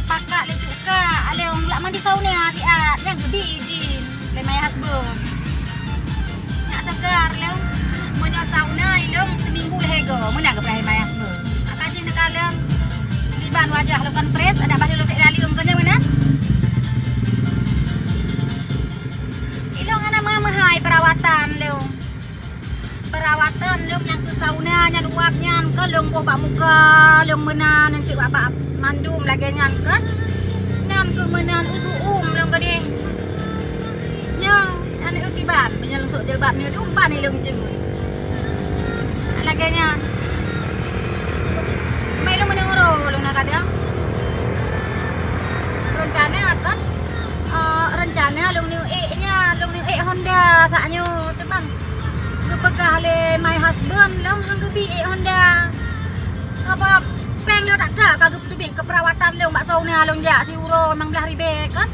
pakak le juga. Ale mulak mandi sauna dia yang gede izin. Le my husband. Nak tegar le. Punya sauna ilung seminggu lehego. Mana ke perahi my husband. Akaji nak kalem. Liban wajah lo kan fresh ada baju lo tek dalium kena mana? Ilung ana mahal perawatan le. Perawatan long yang ke sauna nya luapnya ke long bok muka long menan nanti bapak mandum lagi nyan ke nan ke menan long ke ding nya ane utiban punya long sok jelbat ni umpan ni long jeng lagi nya mai long menengoro long nak kadang rencana long new nya long new Honda saknyo tu bang kepegah le my husband long hang gebi Honda sebab peng lo tak ada kagak tu ke perawatan lo mak sauna long ja ti uro mang dah ribe kan